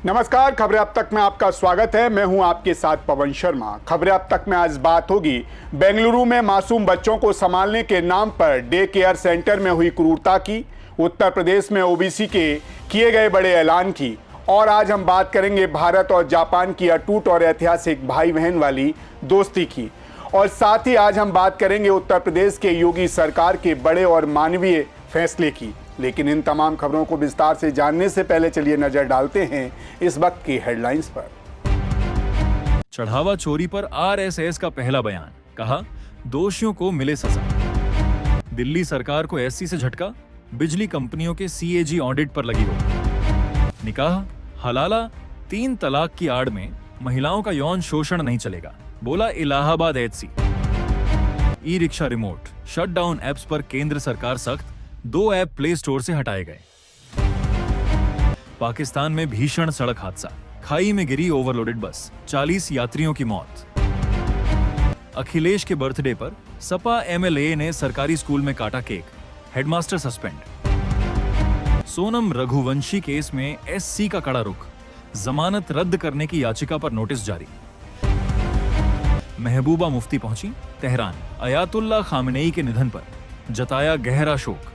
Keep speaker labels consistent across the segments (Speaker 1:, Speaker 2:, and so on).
Speaker 1: नमस्कार, खबरें अब तक में आपका स्वागत है। मैं हूं आपके साथ पवन शर्मा। खबरें अब तक में आज बात होगी बेंगलुरु में मासूम बच्चों को संभालने के नाम पर डे केयर सेंटर में हुई क्रूरता की, उत्तर प्रदेश में ओबीसी के किए गए बड़े ऐलान की, और आज हम बात करेंगे भारत और जापान की अटूट और ऐतिहासिक भाई बहन वाली दोस्ती की, और साथ ही आज हम बात करेंगे उत्तर प्रदेश के योगी सरकार के बड़े और मानवीय फैसले की। लेकिन इन तमाम खबरों को विस्तार से जानने से पहले चलिए नजर डालते हैं इस वक्त की हेडलाइंस पर।
Speaker 2: चढ़ावा चोरी पर आरएसएस का पहला बयान, कहा दोषियों को मिले सजा। दिल्ली सरकार को एससी से झटका, बिजली कंपनियों के सीएजी ऑडिट पर लगी रोक। निकाह हलाला 3 तलाक की आड़ में महिलाओं का यौन शोषण नहीं चलेगा, बोला Allahabad HC. E rickshaw remote shutdown apps पर केंद्र सरकार सख्त, 2 ऐप प्ले स्टोर से हटाए गए। पाकिस्तान में भीषण सड़क हादसा, खाई में गिरी ओवरलोडेड बस, 40 यात्रियों की मौत। अखिलेश के बर्थडे पर सपा एमएलए ने सरकारी स्कूल में काटा cake, headmaster suspend. Sonam Raghuvanshi case में एससी का कड़ा रुख, जमानत रद्द करने की याचिका पर नोटिस जारी। महबूबा मुफ्ती पहुंची तेहरान, अयातुल्ला खामनेई के निधन पर जताया गहरा शोक।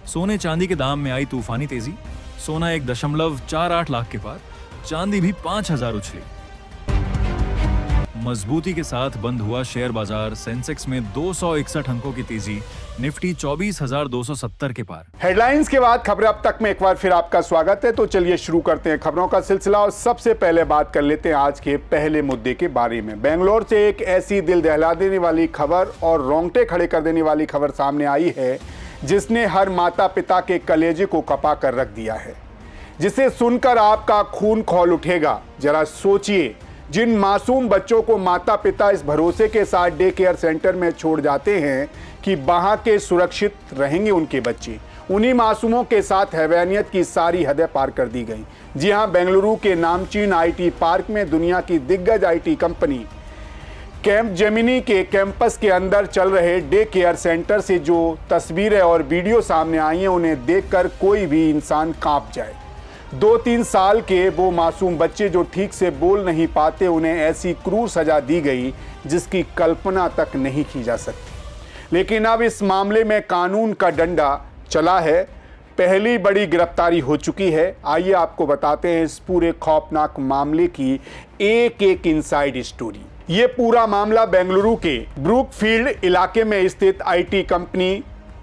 Speaker 2: सोने चांदी के दाम में आई तूफानी तेजी, सोना 1.48 लाख के पार, चांदी भी 5000 उछली। मजबूती के साथ बंद हुआ शेयर बाजार, सेंसेक्स में 261 अंकों की तेजी, निफ्टी 24,270 के पार।
Speaker 1: हेडलाइंस के बाद खबरें अब तक में एक बार फिर आपका स्वागत है। तो चलिए शुरू करते हैं खबरों का सिलसिला, और सबसे पहले बात कर लेते हैं आज के पहले मुद्दे के बारे में। बेंगलोर से एक ऐसी दिल दहला देने वाली खबर और रोंगटे खड़े कर देने वाली खबर सामने आई है जिसने हर माता पिता के कलेजे को कपा कर रख दिया है, जिसे सुनकर आपका खून खौल उठेगा। जरा सोचिए, जिन मासूम बच्चों को माता पिता इस भरोसे के साथ डे केयर सेंटर में छोड़ जाते हैं कि वहां के सुरक्षित रहेंगे उनके बच्चे, उन्हीं मासूमों के साथ हैवानियत की सारी हदें पार कर दी गई। जी हां, बेंगलुरु के नामचीन आईटी पार्क में दुनिया की दिग्गज आईटी कंपनी कैंप जेमिनी के कैंपस के अंदर चल रहे डे केयर सेंटर से जो तस्वीरें और वीडियो सामने आई हैं, उन्हें देखकर कोई भी इंसान कांप जाए। 2-3 साल के वो मासूम बच्चे जो ठीक से बोल नहीं पाते, उन्हें ऐसी क्रूर सजा दी गई जिसकी कल्पना तक नहीं की जा सकती। लेकिन अब इस मामले में कानून का डंडा चला है, पहली बड़ी गिरफ्तारी हो चुकी है। आइए आपको बताते हैं इस पूरे खौफनाक मामले की एक एक इनसाइड स्टोरी। ये पूरा मामला बेंगलुरु के ब्रूकफील्ड इलाके में स्थित आईटी कंपनी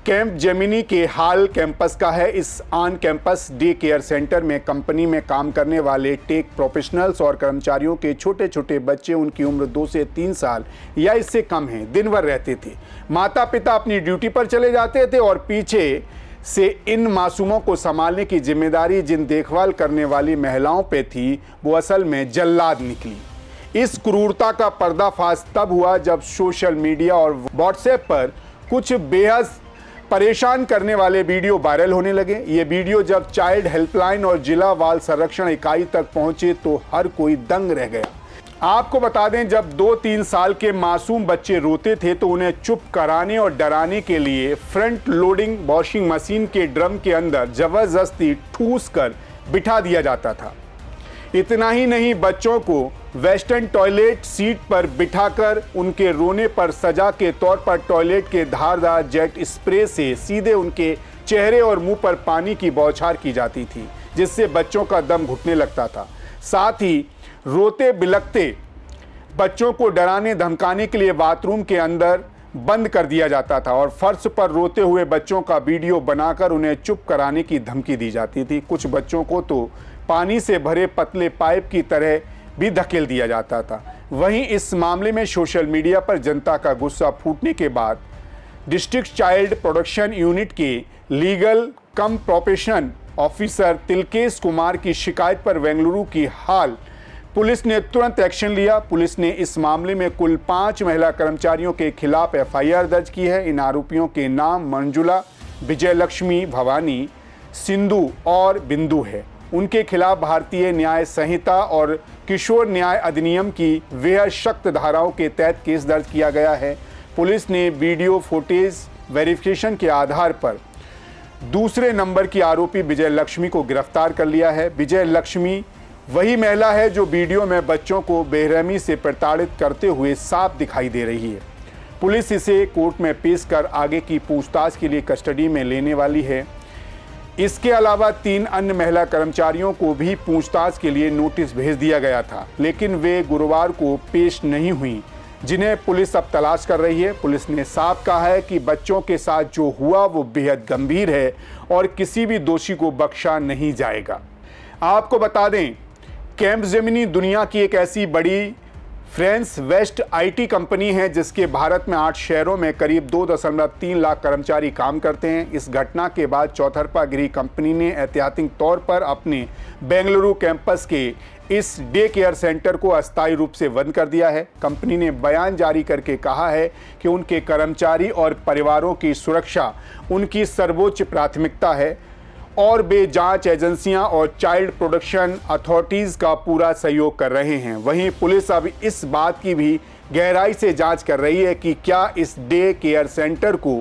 Speaker 1: कैंप जेमिनी के हाल कैंपस का है। इस on campus day care centre में कंपनी में काम करने वाले टेक प्रोफेशनल्स और कर्मचारियों के छोटे छोटे बच्चे, उनकी उम्र 2 से 3 साल या इससे कम है, दिन भर रहते थे। माता पिता अपनी ड्यूटी पर चले जाते थे और पीछे से इन मासूमों को संभालने की जिम्मेदारी जिन देखभाल करने वाली महिलाओं पे थी, वो असल में जल्लाद निकली। इस क्रूरता का पर्दाफाश तब हुआ जब सोशल मीडिया और व्हाट्सएप पर कुछ बेहद परेशान करने वाले वीडियो वायरल होने लगे। ये वीडियो जब चाइल्ड हेल्पलाइन और जिला बाल संरक्षण इकाई तक पहुंचे तो हर कोई दंग रह गया। आपको बता दें, जब 2-3 साल के मासूम बच्चे रोते थे तो उन्हें चुप कराने और डराने के लिए फ्रंट लोडिंग वॉशिंग मशीन के ड्रम के अंदर जबरदस्ती ठूस कर बिठा दिया जाता था। इतना ही नहीं, बच्चों को वेस्टर्न टॉयलेट सीट पर बिठाकर उनके रोने पर सजा के तौर पर टॉयलेट के धारदार जेट स्प्रे से सीधे उनके चेहरे और मुंह पर पानी की बौछार की जाती थी, जिससे बच्चों का दम घुटने लगता था। साथ ही रोते बिलखते बच्चों को डराने धमकाने के लिए बाथरूम के अंदर बंद कर दिया जाता था और फर्श पर रोते हुए बच्चों का वीडियो बनाकर उन्हें चुप कराने की धमकी दी जाती थी। कुछ बच्चों को तो पानी से भरे पतले पाइप की तरह भी धकेल दिया जाता था। वहीं इस मामले में सोशल मीडिया पर जनता का गुस्सा फूटने के बाद डिस्ट्रिक्ट चाइल्ड प्रोटेक्शन यूनिट के लीगल कम प्रोफेशन ऑफिसर तिलकेश कुमार की शिकायत पर बेंगलुरु की हाल पुलिस ने तुरंत एक्शन लिया। पुलिस ने इस मामले में कुल 5 महिला कर्मचारियों के खिलाफ एफआईआर दर्ज की है। इन आरोपियों के नाम मंजुला, विजयलक्ष्मी, भवानी, सिंधु और बिंदु है। उनके खिलाफ भारतीय न्याय संहिता और किशोर न्याय अधिनियम की बेहद सख्त धाराओं के तहत केस दर्ज किया गया है। पुलिस ने वीडियो फुटेज वेरिफिकेशन के आधार पर दूसरे नंबर की आरोपी विजय लक्ष्मी को गिरफ्तार कर लिया है। विजय लक्ष्मी वही महिला है जो वीडियो में बच्चों को बेरहमी से प्रताड़ित करते हुए साफ दिखाई दे रही है। पुलिस इसे कोर्ट में पेश कर आगे की पूछताछ के लिए कस्टडी में लेने वाली है। इसके अलावा 3 अन्य महिला कर्मचारियों को भी पूछताछ के लिए नोटिस भेज दिया गया था, लेकिन वे गुरुवार को पेश नहीं हुई, जिन्हें पुलिस अब तलाश कर रही है। पुलिस ने साफ कहा है कि बच्चों के साथ जो हुआ वो बेहद गंभीर है और किसी भी दोषी को बख्शा नहीं जाएगा। आपको बता दें, कैपजेमिनी दुनिया की एक ऐसी बड़ी फ्रेंच वेस्ट आईटी कंपनी है जिसके भारत में 8 शहरों में करीब 2.3 लाख कर्मचारी काम करते हैं। इस घटना के बाद चौतरफा गिरी कंपनी ने ऐतिहासिक तौर पर अपने बेंगलुरु कैंपस के इस डे केयर सेंटर को अस्थायी रूप से बंद कर दिया है। कंपनी ने बयान जारी करके कहा है कि उनके कर्मचारी और परिवारों की सुरक्षा उनकी सर्वोच्च प्राथमिकता है और वे जांच एजेंसियां और चाइल्ड प्रोटेक्शन अथॉरिटीज़ का पूरा सहयोग कर रहे हैं। वहीं पुलिस अब इस बात की भी गहराई से जांच कर रही है कि क्या इस डे केयर सेंटर को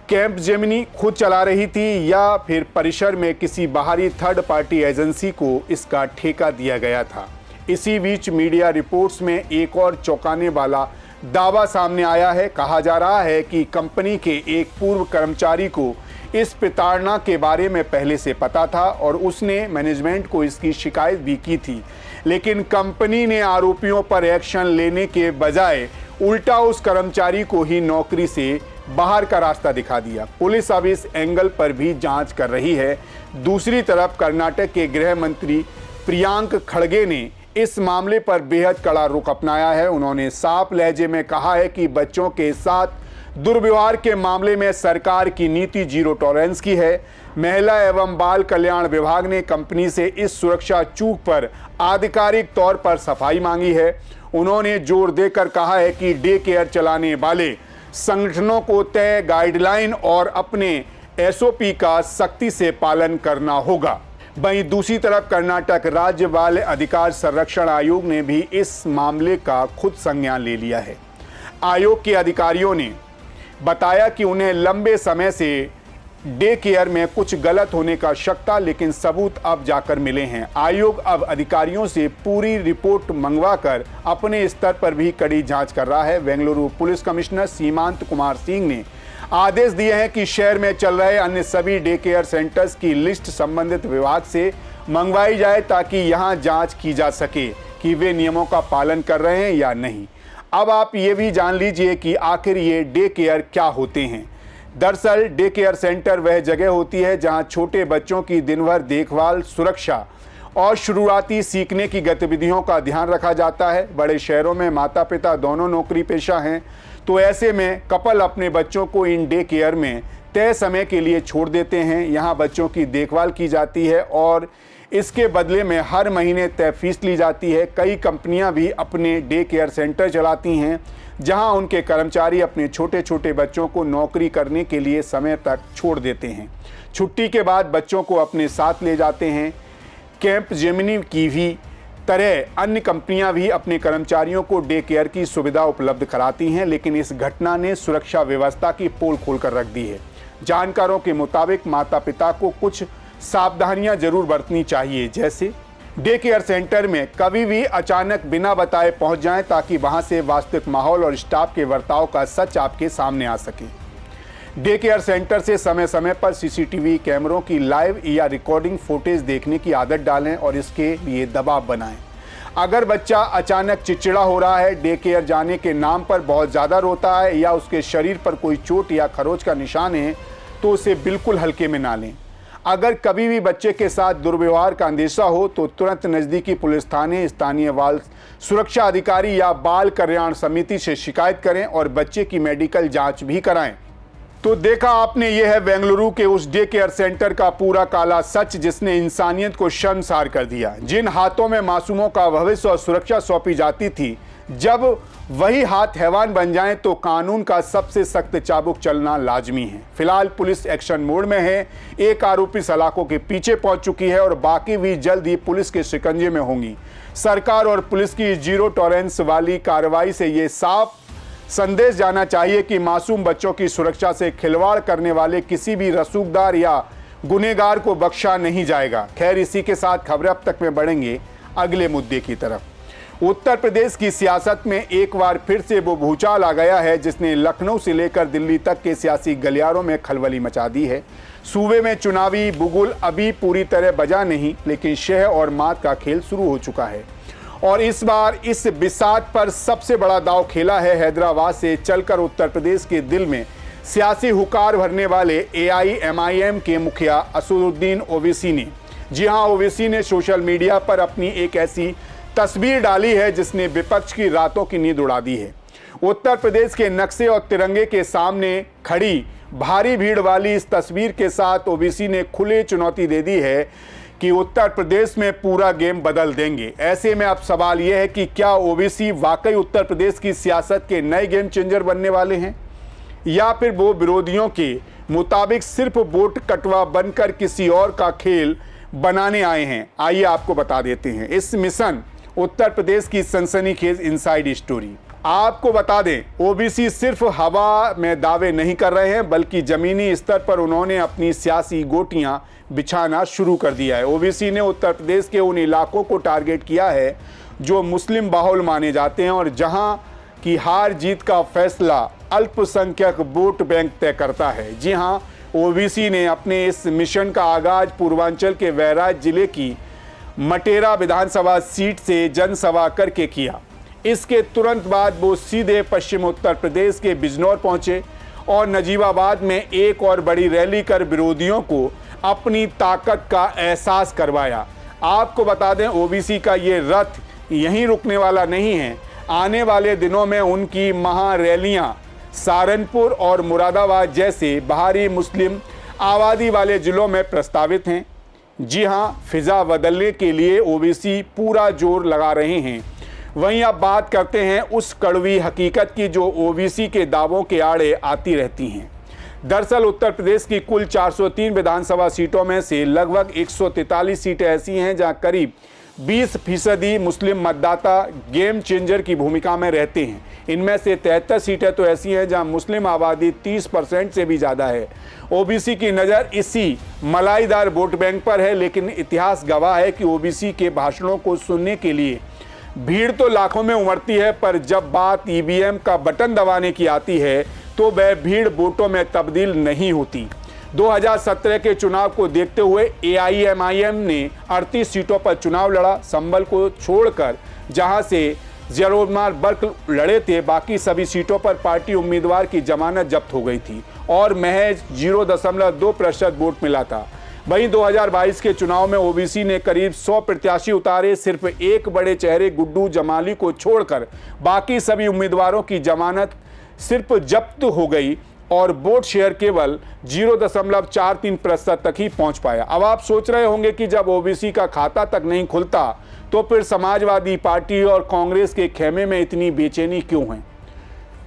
Speaker 1: कैपजेमिनी खुद चला रही थी या फिर परिसर में किसी बाहरी थर्ड पार्टी एजेंसी को इसका ठेका दिया गया था। इसी बीच मीडिया रिपोर्ट्स में एक और चौंकाने वाला दावा सामने आया है। कहा जा रहा है कि कंपनी के एक पूर्व कर्मचारी को इस प्रताड़ना के बारे में पहले से पता था और उसने मैनेजमेंट को इसकी शिकायत भी की थी, लेकिन कंपनी ने आरोपियों पर एक्शन लेने के बजाय उल्टा उस कर्मचारी को ही नौकरी से बाहर का रास्ता दिखा दिया। पुलिस अब इस एंगल पर भी जांच कर रही है। दूसरी तरफ कर्नाटक के गृह मंत्री प्रियांक खड़गे ने इस मामले पर बेहद कड़ा रुख अपनाया है। उन्होंने साफ लहजे में कहा है कि बच्चों के साथ दुर्व्यवहार के मामले में सरकार की नीति जीरो टॉलरेंस की है। महिला एवं बाल कल्याण विभाग ने कंपनी से इस सुरक्षा चूक पर आधिकारिक तौर पर सफाई मांगी है। उन्होंने जोर देकर कहा है कि डे केयर चलाने वाले संगठनों को तय गाइडलाइन और अपने एसओपी का सख्ती से पालन करना होगा। वहीं दूसरी तरफ कर्नाटक राज्य बाल अधिकार संरक्षण आयोग ने भी इस मामले का खुद संज्ञान ले लिया है। आयोग के अधिकारियों ने बताया कि उन्हें लंबे समय से डे केयर में कुछ गलत होने का शक था, लेकिन सबूत अब जाकर मिले हैं। आयोग अब अधिकारियों से पूरी रिपोर्ट मंगवाकर अपने स्तर पर भी कड़ी जांच कर रहा है। बेंगलुरु पुलिस कमिश्नर सीमांत कुमार सिंह ने आदेश दिए हैं कि शहर में चल रहे अन्य सभी डे केयर सेंटर्स की लिस्ट संबंधित विभाग से मंगवाई जाए ताकि यहां जांच की जा सके कि वे नियमों का पालन कर रहे हैं या नहीं। अब आप ये भी जान लीजिए कि आखिर ये डे केयर क्या होते हैं। दरअसल डे केयर सेंटर वह जगह होती है जहां छोटे बच्चों की दिन भर देखभाल, सुरक्षा और शुरुआती सीखने की गतिविधियों का ध्यान रखा जाता है। बड़े शहरों में माता पिता दोनों नौकरी पेशा हैं, तो ऐसे में कपल अपने बच्चों को इन डे केयर में तय समय के लिए छोड़ देते हैं। यहाँ बच्चों की देखभाल की जाती है और इसके बदले में हर महीने तय फीस ली जाती है। कई कंपनियां भी अपने डे केयर सेंटर चलाती हैं जहां उनके कर्मचारी अपने छोटे छोटे बच्चों को नौकरी करने के लिए समय तक छोड़ देते हैं। छुट्टी के बाद बच्चों को अपने साथ ले जाते हैं। कैपजेमिनी की भी तरह अन्य कंपनियां भी अपने कर्मचारियों को डे केयर की सुविधा उपलब्ध कराती हैं, लेकिन इस घटना ने सुरक्षा व्यवस्था की पोल खोलकर रख दी है। जानकारों के मुताबिक माता पिता को कुछ सावधानियां जरूर बरतनी चाहिए, जैसे डे केयर सेंटर में कभी भी अचानक बिना बताए पहुंच जाएं ताकि वहां से वास्तविक माहौल और स्टाफ के बर्ताव का सच आपके सामने आ सके। डे केयर सेंटर से समय समय पर सीसीटीवी कैमरों की लाइव या रिकॉर्डिंग फुटेज देखने की आदत डालें और इसके लिए दबाव बनाएं। अगर बच्चा अचानक चिड़चिड़ा हो रहा है, डे केयर जाने के नाम पर बहुत ज़्यादा रोता है या उसके शरीर पर कोई चोट या खरोच का निशान है, तो उसे बिल्कुल हल्के में ना लें। अगर कभी भी बच्चे के साथ दुर्व्यवहार का अंदेशा हो तो तुरंत नज़दीकी पुलिस थाने, स्थानीय बाल सुरक्षा अधिकारी या बाल कल्याण समिति से शिकायत करें और बच्चे की मेडिकल जांच भी कराएं। तो देखा आपने, यह है बेंगलुरु के उस डे केयर सेंटर का पूरा काला सच जिसने इंसानियत को शर्मसार कर दिया। जिन हाथों में मासूमों का भविष्य और सुरक्षा सौंपी जाती थी, जब वही हाथ हैवान बन जाएं तो कानून का सबसे सख्त चाबुक चलना लाजमी है। फिलहाल पुलिस एक्शन मोड में है। एक आरोपी सलाखों के पीछे पहुंच चुकी है और बाकी भी जल्द ही पुलिस के शिकंजे में होंगी। सरकार और पुलिस की जीरो टॉलरेंस वाली कार्रवाई से ये साफ संदेश जाना चाहिए कि मासूम बच्चों की सुरक्षा से खिलवाड़ करने वाले किसी भी रसूखदार या गुनहगार को बख्शा नहीं जाएगा। खैर, इसी के साथ खबरें अब तक में बढ़ेंगे अगले मुद्दे की तरफ। उत्तर प्रदेश की सियासत में एक बार फिर से वो भूचाल आ गया है जिसने लखनऊ से लेकर दिल्ली तक के सियासी गलियारों में खलबली मचा दी है। सूबे में चुनावी बुगुल अभी पूरी तरह बजा नहीं, लेकिन शह और मात का खेल शुरू हो चुका है और इस बार इस बिसात पर सबसे बड़ा दांव खेला है हैदराबाद से चलकर उत्तर प्रदेश के दिल में सियासी हुकार भरने वाले AIMIM के मुखिया असदुद्दीन ओवैसी ने। जी हां, ओवैसी ने सोशल मीडिया पर अपनी एक ऐसी तस्वीर डाली है जिसने विपक्ष की रातों की नींद उड़ा दी है। उत्तर प्रदेश के नक्शे और तिरंगे के सामने खड़ी भारी भीड़ वाली इस तस्वीर के साथ ओवैसी ने खुली चुनौती दे दी है कि उत्तर प्रदेश में पूरा गेम बदल देंगे। ऐसे में अब सवाल यह है कि क्या ओवैसी वाकई उत्तर प्रदेश की सियासत के नए गेम चेंजर बनने वाले हैं या फिर वो विरोधियों के मुताबिक सिर्फ वोट कटवा बनकर किसी और का खेल बनाने आए हैं। आइए आपको बता देते हैं इस मिशन उत्तर प्रदेश की सनसनीखेज इनसाइड स्टोरी। आपको बता दें, ओबीसी सिर्फ हवा में दावे नहीं कर रहे हैं बल्कि जमीनी स्तर पर उन्होंने अपनी सियासी गोटियां बिछाना शुरू कर दिया है। ओबीसी ने उत्तर प्रदेश के उन इलाकों को टारगेट किया है जो मुस्लिम बाहुल माने जाते हैं और जहां की हार जीत का फैसला अल्पसंख्यक वोट बैंक तय करता है। जी हां, ओबीसी ने अपने इस मिशन का आगाज पूर्वांचल के वैराज जिले की मटेरा विधानसभा सीट से जनसभा करके किया। इसके तुरंत बाद वो सीधे पश्चिम उत्तर प्रदेश के बिजनौर पहुंचे और नजीबाबाद में एक और बड़ी रैली कर विरोधियों को अपनी ताकत का एहसास करवाया। आपको बता दें, ओबीसी का ये रथ यहीं रुकने वाला नहीं है। आने वाले दिनों में उनकी महारैलियां सहारनपुर और मुरादाबाद जैसे भारी मुस्लिम आबादी वाले जिलों में प्रस्तावित हैं। जी हां, फिजा बदलने के लिए ओबीसी पूरा जोर लगा रहे हैं। वहीं अब बात करते हैं उस कड़वी हकीकत की जो ओबीसी के दावों के आड़े आती रहती हैं। दरअसल उत्तर प्रदेश की कुल 403 विधानसभा सीटों में से लगभग 143 सीटें ऐसी हैं जहां करीब 20% मुस्लिम मतदाता गेम चेंजर की भूमिका में रहते हैं। इनमें से 73 सीटें तो ऐसी हैं जहां मुस्लिम आबादी 30% से भी ज़्यादा है। ओबीसी की नज़र इसी मलाईदार वोट बैंक पर है, लेकिन इतिहास गवाह है कि ओबीसी के भाषणों को सुनने के लिए भीड़ तो लाखों में उमड़ती है, पर जब बात ईवीएम का बटन दबाने की आती है तो वह भीड़ वोटों में तब्दील नहीं होती। 2017 के चुनाव को देखते हुए AIMIM ने 38 सीटों पर चुनाव लड़ा। संभल को छोड़कर जहां से जयरोजमार बर्क लड़े थे, बाकी सभी सीटों पर पार्टी उम्मीदवार की जमानत जब्त हो गई थी और महज 0.2% वोट मिला था। वहीं 2022 के चुनाव में ओबीसी ने करीब 100 प्रत्याशी उतारे। सिर्फ एक बड़े चेहरे गुड्डू जमाली को छोड़कर बाकी सभी उम्मीदवारों की जमानत सिर्फ जब्त हो गई और वोट शेयर केवल 0.43% तक ही पहुंच पाया। अब आप सोच रहे होंगे कि जब ओबीसी का खाता तक नहीं खुलता तो फिर समाजवादी पार्टी और कांग्रेस के खेमे में इतनी बेचैनी क्यों है?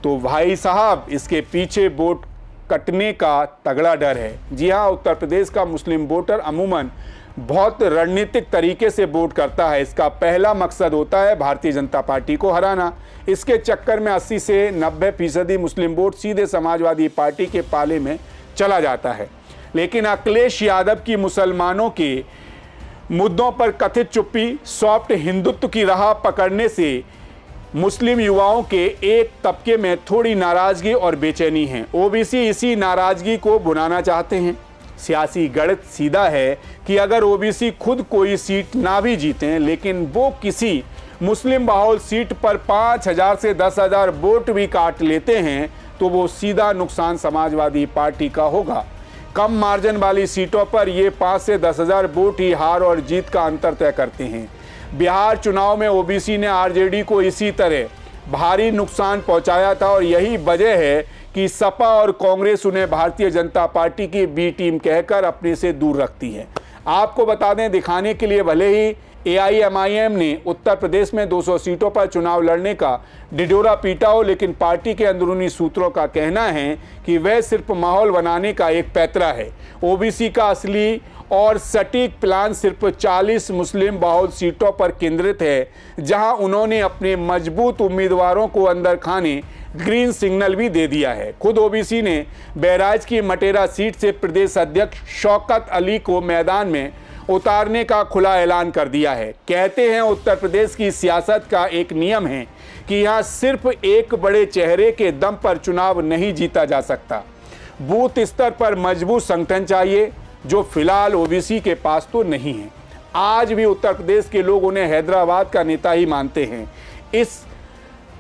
Speaker 1: तो भाई साहब, इसके पीछे वोट कटने का तगड़ा डर है। जी हां, उत्तर प्रदेश का मुस्लिम वोटर अमूमन बहुत रणनीतिक तरीके से वोट करता है। इसका पहला मकसद होता है भारतीय जनता पार्टी को हराना। इसके चक्कर में 80 से 90% मुस्लिम वोट सीधे समाजवादी पार्टी के पाले में चला जाता है। लेकिन अखिलेश यादव की मुसलमानों के मुद्दों पर कथित चुप्पी, सॉफ्ट हिंदुत्व की राह पकड़ने से मुस्लिम युवाओं के एक तबके में थोड़ी नाराजगी और बेचैनी है। ओबीसी इसी नाराजगी को भुनाना चाहते हैं। सियासी गणित सीधा है कि अगर ओबीसी खुद कोई सीट ना भी जीतें, लेकिन वो किसी मुस्लिम बाहुल सीट पर 5,000 से 10,000 वोट भी काट लेते हैं तो वो सीधा नुकसान समाजवादी पार्टी का होगा। कम मार्जिन वाली सीटों पर ये 5 से 10,000 वोट ही हार और जीत का अंतर तय करते हैं। बिहार चुनाव में ओबीसी ने आरजेडी को इसी तरह भारी नुकसान पहुंचाया था और यही वजह है कि सपा और कांग्रेस उन्हें भारतीय जनता पार्टी की बी टीम कहकर अपने से दूर रखती है। आपको बता दें, दिखाने के लिए भले ही AIMIM ने उत्तर प्रदेश में 200 सीटों पर चुनाव लड़ने का ढिढोरा पीटा हो, लेकिन पार्टी के अंदरूनी सूत्रों का कहना है कि वह सिर्फ माहौल बनाने का एक पैंतरा है। ओबीसी का असली और सटीक प्लान सिर्फ 40 मुस्लिम बहुल सीटों पर केंद्रित है, जहां उन्होंने अपने मजबूत उम्मीदवारों को अंदर खाने ग्रीन सिग्नल भी दे दिया है। खुद ओबीसी ने बहराइच की मटेरा सीट से प्रदेश अध्यक्ष शौकत अली को मैदान में उतारने का खुला ऐलान कर दिया है। कहते हैं उत्तर प्रदेश की सियासत का एक नियम है कि यहाँ सिर्फ एक बड़े चेहरे के दम पर चुनाव नहीं जीता जा सकता। बूथ स्तर पर मजबूत संगठन चाहिए, जो फिलहाल ओबीसी के पास तो नहीं है। आज भी उत्तर प्रदेश के लोग उन्हें हैदराबाद का नेता ही मानते हैं। इस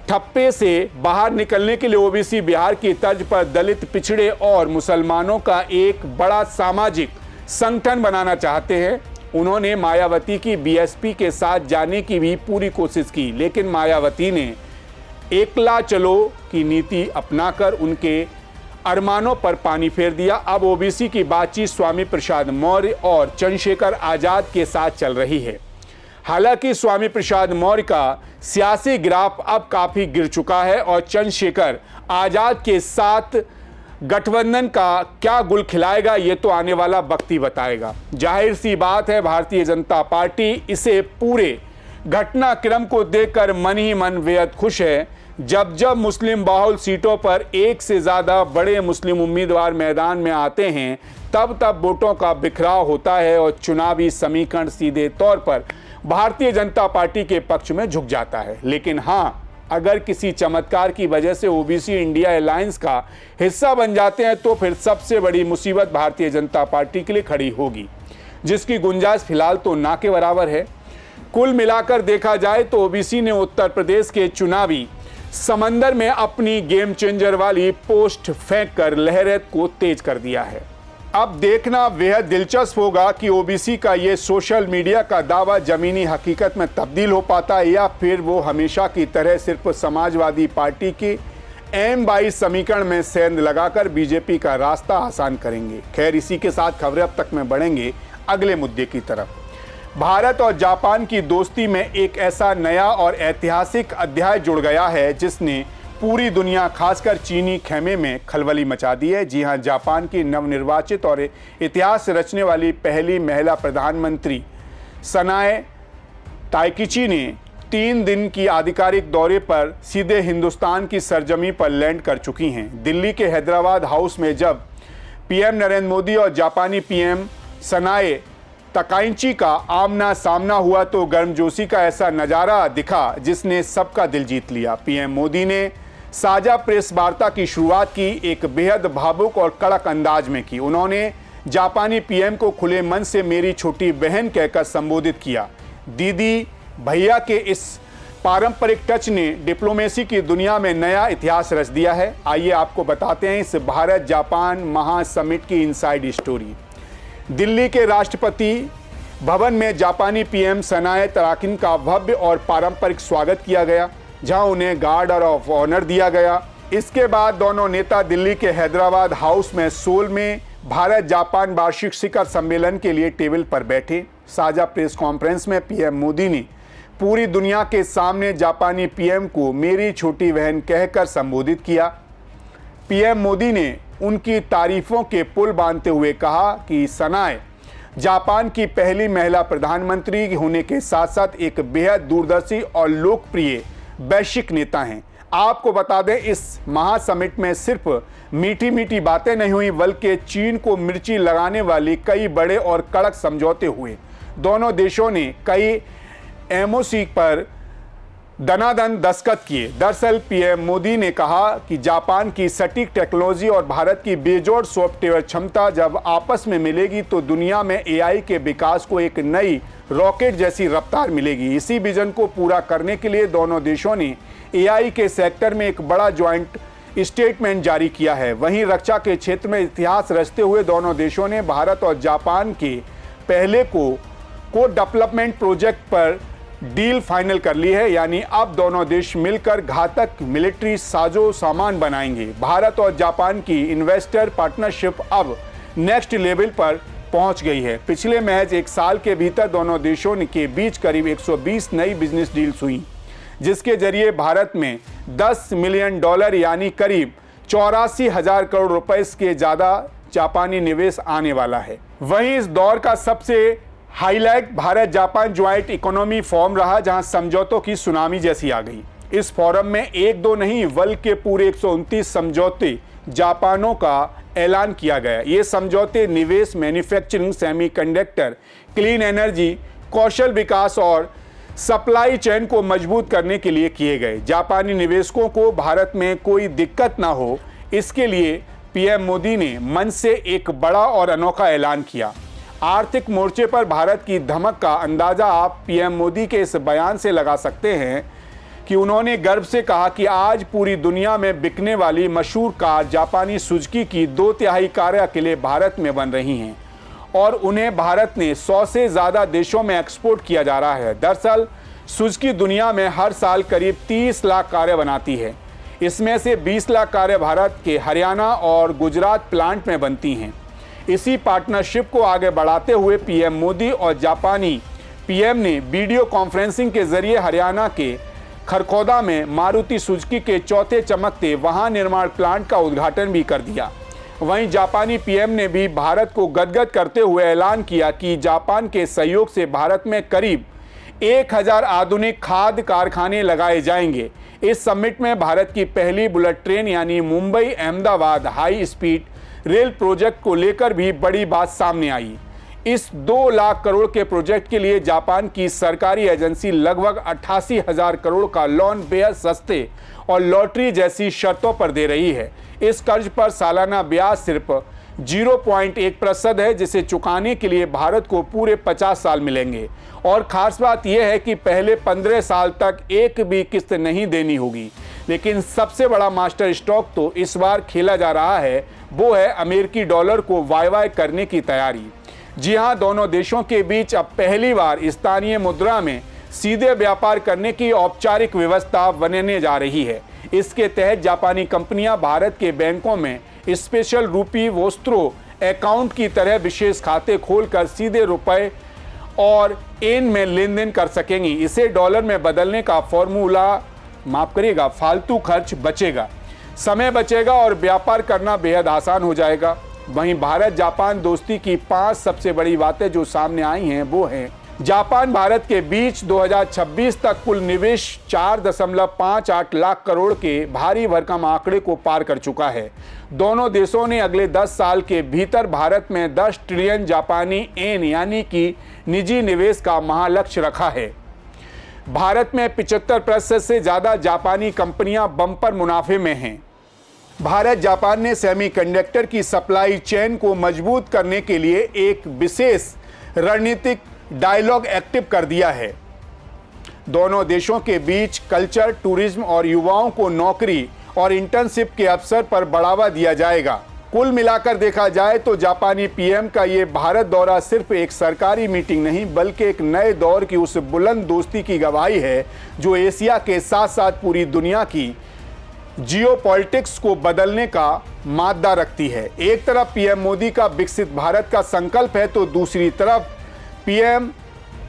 Speaker 1: ठप्पे से बाहर निकलने के लिए ओबीसी बिहार की तर्ज पर दलित, पिछड़े और मुसलमानों का एक बड़ा सामाजिक संगठन बनाना चाहते हैं। उन्होंने मायावती की बीएसपी के साथ जाने की भी पूरी कोशिश की, लेकिन मायावती ने एकला चलो की नीति अपनाकर उनके अरमानों पर पानी फेर दिया। अब ओबीसी की बातचीत स्वामी प्रसाद मौर्य और चंद्रशेखर आजाद के साथ चल रही है। हालांकि स्वामी प्रसाद मौर्य का सियासी ग्राफ अब काफी गिर चुका है और चंद्रशेखर आजाद के साथ गठबंधन का क्या गुल खिलाएगा, ये तो आने वाला वक्त ही बताएगा। जाहिर सी बात है, भारतीय जनता पार्टी इसे पूरे घटनाक्रम को देखकर मन ही मन बेहद खुश है। जब जब मुस्लिम बहुल सीटों पर एक से ज़्यादा बड़े मुस्लिम उम्मीदवार मैदान में आते हैं, तब तब वोटों का बिखराव होता है और चुनावी समीकरण सीधे तौर पर भारतीय जनता पार्टी के पक्ष में झुक जाता है। लेकिन हाँ, अगर किसी चमत्कार की वजह से ओबीसी इंडिया अलायंस का हिस्सा बन जाते हैं तो फिर सबसे बड़ी मुसीबत भारतीय जनता पार्टी के लिए खड़ी होगी, जिसकी गुंजाइश फिलहाल तो ना के बराबर है। कुल मिलाकर देखा जाए तो ओबीसी ने उत्तर प्रदेश के चुनावी समंदर में अपनी गेम चेंजर वाली पोस्ट फेंक कर लहरें को तेज कर दिया है। अब देखना बेहद दिलचस्प होगा कि ओबीसी का ये सोशल मीडिया का दावा जमीनी हकीकत में तब्दील हो पाता है या फिर वो हमेशा की तरह सिर्फ समाजवादी पार्टी के M22 समीकरण में सेंध लगाकर बीजेपी का रास्ता आसान करेंगे। खैर, इसी के साथ खबरें अब तक में बढ़ेंगे अगले मुद्दे की तरफ। भारत और जापान की दोस्ती में एक ऐसा नया और ऐतिहासिक अध्याय जुड़ गया है जिसने पूरी दुनिया, खासकर चीनी खेमे में खलबली मचा दी है। जी हां, जापान की नवनिर्वाचित और इतिहास रचने वाली पहली महिला प्रधानमंत्री सनाए ताइकिची ने 3 दिन की आधिकारिक दौरे पर सीधे हिंदुस्तान की सरजमी पर लैंड कर चुकी हैं। दिल्ली के हैदराबाद हाउस में जब पीएम नरेंद्र मोदी और जापानी पीएम सनाए ताकाइची का आमना सामना हुआ तो गर्मजोशी का ऐसा नज़ारा दिखा जिसने सबका दिल जीत लिया। पीएम मोदी ने साझा प्रेस वार्ता की शुरुआत की एक बेहद भावुक और कड़क अंदाज में की। उन्होंने जापानी पीएम को खुले मन से मेरी छोटी बहन कहकर संबोधित किया। दीदी भैया के इस पारंपरिक टच ने डिप्लोमेसी की दुनिया में नया इतिहास रच दिया है। आइए आपको बताते हैं इस भारत जापान महासमिट की इनसाइड स्टोरी। दिल्ली के राष्ट्रपति भवन में जापानी पीएम सनाए ताकाइची का भव्य और पारंपरिक स्वागत किया गया, जहां उन्हें गार्ड ऑफ ऑनर दिया गया। इसके बाद दोनों नेता दिल्ली के हैदराबाद हाउस में सोल में भारत जापान वार्षिक शिखर सम्मेलन के लिए टेबल पर बैठे। साझा प्रेस कॉन्फ्रेंस में पीएम मोदी ने पूरी दुनिया के सामने जापानी पीएम को मेरी छोटी बहन कहकर संबोधित किया। पीएम मोदी ने उनकी तारीफों के पुल बांधते हुए कहा कि सनाए जापान की पहली महिला प्रधानमंत्री होने के साथ साथ एक बेहद दूरदर्शी और लोकप्रिय वैश्विक नेता हैं। आपको बता दें, इस महासमिट में सिर्फ मीठी मीठी बातें नहीं हुई, बल्कि चीन को मिर्ची लगाने वाली कई बड़े और कड़क समझौते हुए। दोनों देशों ने कई एमओसी पर दनादन दस्तखत किए। दरअसल पीएम मोदी ने कहा कि जापान की सटीक टेक्नोलॉजी और भारत की बेजोड़ सॉफ्टवेयर क्षमता जब आपस में मिलेगी तो दुनिया में एआई के विकास को एक नई रॉकेट जैसी रफ्तार मिलेगी। इसी विजन को पूरा करने के लिए दोनों देशों ने एआई के सेक्टर में एक बड़ा ज्वाइंट स्टेटमेंट जारी किया है। वहीं रक्षा के क्षेत्र में इतिहास रचते हुए दोनों देशों ने भारत और जापान के पहले को डेवलपमेंट प्रोजेक्ट पर डील फाइनल कर ली है, यानी अब दोनों देश मिलकर घातक मिलिट्री साजो सामान बनाएंगे। भारत और जापान की इन्वेस्टर पार्टनरशिप अब नेक्स्ट लेवल पर पहुंच गई है। पिछले महज एक साल के भीतर दोनों देशों के बीच करीब 120 नई बिजनेस डील्स हुई, जिसके जरिए भारत में $10 मिलियन यानी करीब 84,000 करोड़ रुपए के ज़्यादा जापानी निवेश आने वाला है। वहीं इस दौर का सबसे highlight Bharat Japan joint economy forum रहा, जहां समझौतों की सुनामी जैसी आ गई। इस फोरम में एक दो नहीं बल्कि पूरे 129 समझौते जापानों का ऐलान किया गया। ये समझौते निवेश, मैन्युफैक्चरिंग, सेमीकंडक्टर, क्लीन एनर्जी, कौशल विकास और सप्लाई चेन को मजबूत करने के लिए किए गए। जापानी निवेशकों को भारत में कोई दिक्कत ना हो, इसके लिए पीएम मोदी ने मंच से एक बड़ा और अनोखा ऐलान किया। आर्थिक मोर्चे पर भारत की धमक का अंदाजा आप पीएम मोदी के इस बयान से लगा सकते हैं कि उन्होंने गर्व से कहा कि आज पूरी दुनिया में बिकने वाली मशहूर कार जापानी सुजुकी की 2/3 कारें अकेले भारत में बन रही हैं और उन्हें भारत ने 100 से ज़्यादा देशों में एक्सपोर्ट किया जा रहा है। दरअसल सुजुकी दुनिया में हर साल करीब 30 लाख कारें बनाती है। इसमें से 20 लाख कारें भारत के हरियाणा और गुजरात प्लांट में बनती हैं। इसी पार्टनरशिप को आगे बढ़ाते हुए पीएम मोदी और जापानी पीएम ने वीडियो कॉन्फ्रेंसिंग के जरिए हरियाणा के खरखौदा में मारुति सुजुकी के चौथे चमकते वाहन निर्माण प्लांट का उद्घाटन भी कर दिया। वहीं जापानी पीएम ने भी भारत को गदगद करते हुए ऐलान किया कि जापान के सहयोग से भारत में करीब 1000 आधुनिक खाद्य कारखाने लगाए जाएंगे। इस समिट में भारत की पहली बुलेट ट्रेन यानी Mumbai Ahmedabad high speed rail project को लेकर भी बड़ी बात सामने आई। इस 2 लाख करोड़ के प्रोजेक्ट के लिए जापान की सरकारी एजेंसी लगभग 88,000 करोड़ का लोन बेहद सस्ते और लॉटरी जैसी शर्तों पर दे रही है। इस कर्ज पर सालाना ब्याज सिर्फ 0.1% है, जिसे चुकाने के लिए भारत को पूरे 50 साल मिलेंगे। और खास बात यह है कि पहले 15 साल तक एक भी किस्त नहीं देनी होगी। लेकिन सबसे बड़ा मास्टर स्ट्रोक तो इस बार खेला जा रहा है, वो है अमेरिकी डॉलर को वाई करने की तैयारी। जी हां, दोनों देशों के बीच अब पहली बार स्थानीय मुद्रा में सीधे व्यापार करने की औपचारिक व्यवस्था बनने जा रही है। इसके तहत जापानी कंपनियां भारत के बैंकों में स्पेशल रूपी वोस्त्रो अकाउंट की तरह विशेष खाते खोलकर सीधे रुपए और येन में लेन देन कर सकेंगी। इसे डॉलर में बदलने का फॉर्मूला माफ करिएगा, फालतू खर्च बचेगा, समय बचेगा और व्यापार करना बेहद आसान हो जाएगा। वहीं भारत जापान दोस्ती की 5 सबसे बड़ी बातें जो सामने आई हैं वो हैं, जापान भारत के बीच 2026 तक कुल निवेश 4.58 लाख करोड़ के भारी भरकम आंकड़े को पार कर चुका है। दोनों देशों ने अगले 10 साल के भीतर भारत में 10 ट्रिलियन जापानी येन यानी कि निजी निवेश का महालक्ष्य रखा है। भारत में 75% से ज़्यादा जापानी कंपनियां बम्पर मुनाफे में हैं। भारत जापान ने सेमीकंडक्टर की सप्लाई चेन को मजबूत करने के लिए एक विशेष रणनीतिक डायलॉग एक्टिव कर दिया है। दोनों देशों के बीच कल्चर, टूरिज्म और युवाओं को नौकरी और इंटर्नशिप के अवसर पर बढ़ावा दिया जाएगा। कुल मिलाकर देखा जाए तो जापानी पीएम का ये भारत दौरा सिर्फ एक सरकारी मीटिंग नहीं बल्कि एक नए दौर की उस बुलंद दोस्ती की गवाही है जो एशिया के साथ साथ पूरी दुनिया की जियोपॉलिटिक्स को बदलने का मादा रखती है। एक तरफ पीएम मोदी का विकसित भारत का संकल्प है तो दूसरी तरफ पीएम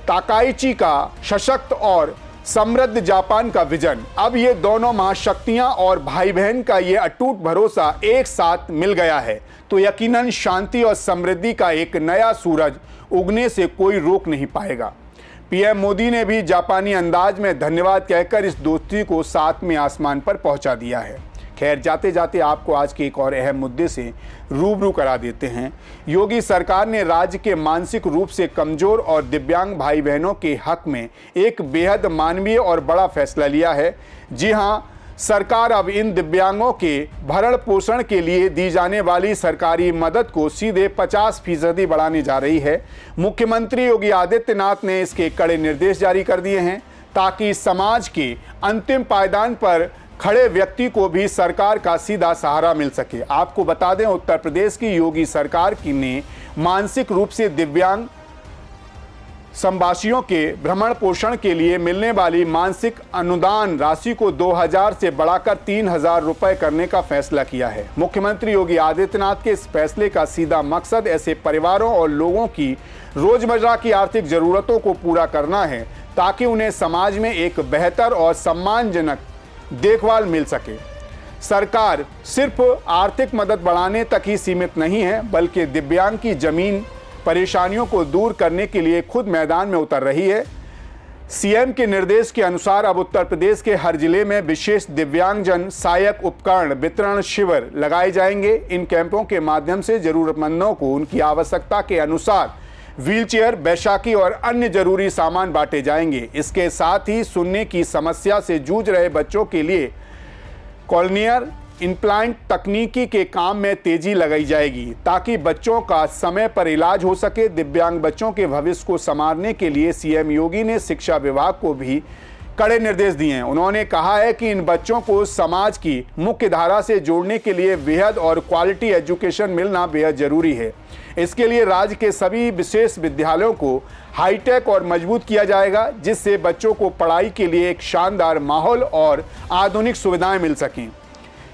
Speaker 1: ताकाइची का सशक्त और समृद्ध जापान का विजन। अब ये दोनों महाशक्तियां और भाई बहन का ये अटूट भरोसा एक साथ मिल गया है तो यकीनन शांति और समृद्धि का एक नया सूरज उगने से कोई रोक नहीं पाएगा। पीएम मोदी ने भी जापानी अंदाज में धन्यवाद कहकर इस दोस्ती को 7वें आसमान पर पहुंचा दिया है। खैर, जाते जाते आपको आज के एक और अहम मुद्दे से रूबरू करा देते हैं। योगी सरकार ने राज्य के मानसिक रूप से कमजोर और दिव्यांग भाई बहनों के हक में एक बेहद मानवीय और बड़ा फैसला लिया है। जी हां, सरकार अब इन दिव्यांगों के भरण पोषण के लिए दी जाने वाली सरकारी मदद को सीधे 50% बढ़ाने जा रही है। मुख्यमंत्री योगी आदित्यनाथ ने इसके कड़े निर्देश जारी कर दिए हैं ताकि समाज के अंतिम पायदान पर खड़े व्यक्ति को भी सरकार का सीधा सहारा मिल सके। आपको बता दें, उत्तर प्रदेश की योगी सरकार की ने मानसिक रूप से दिव्यांग संवासियों के भ्रमण पोषण के लिए मिलने वाली मासिक अनुदान राशि को 2000 से बढ़ाकर 3000 रुपए करने का फैसला किया है। मुख्यमंत्री योगी आदित्यनाथ के इस फैसले का सीधा मकसद ऐसे परिवारों और लोगों की रोजमर्रा की आर्थिक जरूरतों को पूरा करना है ताकि उन्हें समाज में एक बेहतर और सम्मानजनक देखभाल मिल सके। सरकार सिर्फ आर्थिक मदद बढ़ाने तक ही सीमित नहीं है, बल्कि दिव्यांग की जमीन परेशानियों को दूर करने के लिए खुद मैदान में उतर रही है। सीएम के निर्देश के अनुसार अब उत्तर प्रदेश के हर जिले में विशेष दिव्यांगजन सहायक उपकरण वितरण शिविर लगाए जाएंगे। इन कैंपों के माध्यम से जरूरतमंदों को उनकी आवश्यकता के अनुसार व्हीलचेयर, बैसाखी और अन्य जरूरी सामान बांटे जाएंगे। इसके साथ ही सुनने की समस्या से जूझ रहे बच्चों के लिए कॉर्नियर इम्प्लांट तकनीकी के काम में तेजी लगाई जाएगी ताकि बच्चों का समय पर इलाज हो सके। दिव्यांग बच्चों के भविष्य को संवारने के लिए सीएम योगी ने शिक्षा विभाग को भी कड़े निर्देश दिए हैं। उन्होंने कहा है कि इन बच्चों को समाज की मुख्य धारा से जोड़ने के लिए बेहद और क्वालिटी एजुकेशन मिलना बेहद जरूरी है। इसके लिए राज्य के सभी विशेष विद्यालयों को हाईटेक और मजबूत किया जाएगा, जिससे बच्चों को पढ़ाई के लिए एक शानदार माहौल और आधुनिक सुविधाएं मिल सकें।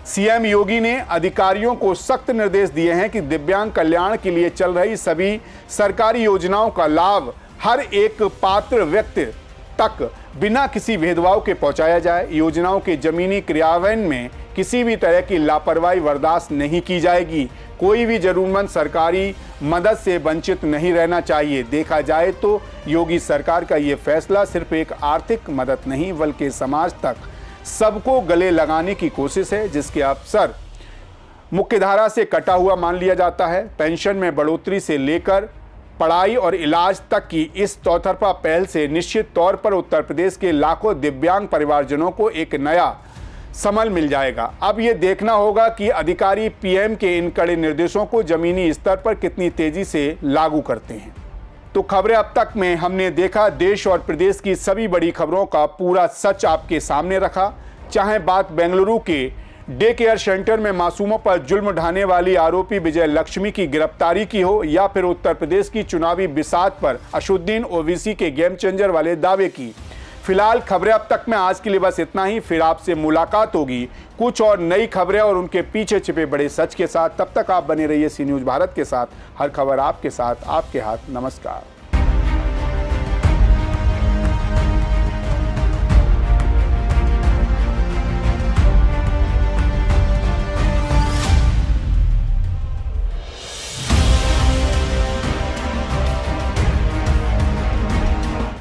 Speaker 1: सीएम योगी ने अधिकारियों को सख्त निर्देश दिए हैं कि दिव्यांग कल्याण के लिए चल रही सभी सरकारी योजनाओं का लाभ हर एक पात्र व्यक्ति तक बिना किसी भेदभाव के पहुंचाया जाए। योजनाओं के जमीनी क्रियान्वयन में किसी भी तरह की लापरवाही बर्दाश्त नहीं की जाएगी। कोई भी जरूरतमंद सरकारी मदद से वंचित नहीं रहना चाहिए। देखा जाए तो योगी सरकार का ये फैसला सिर्फ एक आर्थिक मदद नहीं, बल्कि समाज तक सबको गले लगाने की कोशिश है, जिसके अवसर मुख्यधारा से कटा हुआ मान लिया जाता है। पेंशन में बढ़ोतरी से लेकर पढ़ाई और इलाज तक की इस चौतरफा पहल से निश्चित तौर पर उत्तर प्रदेश के लाखों दिव्यांग परिवारजनों को एक नया संबल मिल जाएगा। अब ये देखना होगा कि अधिकारी पीएम के इन कड़े निर्देशों को जमीनी स्तर पर कितनी तेजी से लागू करते हैं। तो खबरें अब तक में हमने देखा, देश और प्रदेश की सभी बड़ी खबरों का पूरा सच आपके सामने रखा। चाहे बात बेंगलुरु के डे केयर सेंटर में मासूमों पर जुल्म ढाने वाली आरोपी विजय लक्ष्मी की गिरफ्तारी की हो, या फिर उत्तर प्रदेश की चुनावी बिसात पर असदुद्दीन ओवैसी के गेम चेंजर वाले दावे की। फिलहाल खबरें अब तक में आज के लिए बस इतना ही। फिर आपसे मुलाकात होगी कुछ और नई खबरें और उनके पीछे छिपे बड़े सच के साथ। तब तक आप बने रहिए सी न्यूज़ भारत के साथ। हर खबर आपके साथ, आपके हाथ। नमस्कार।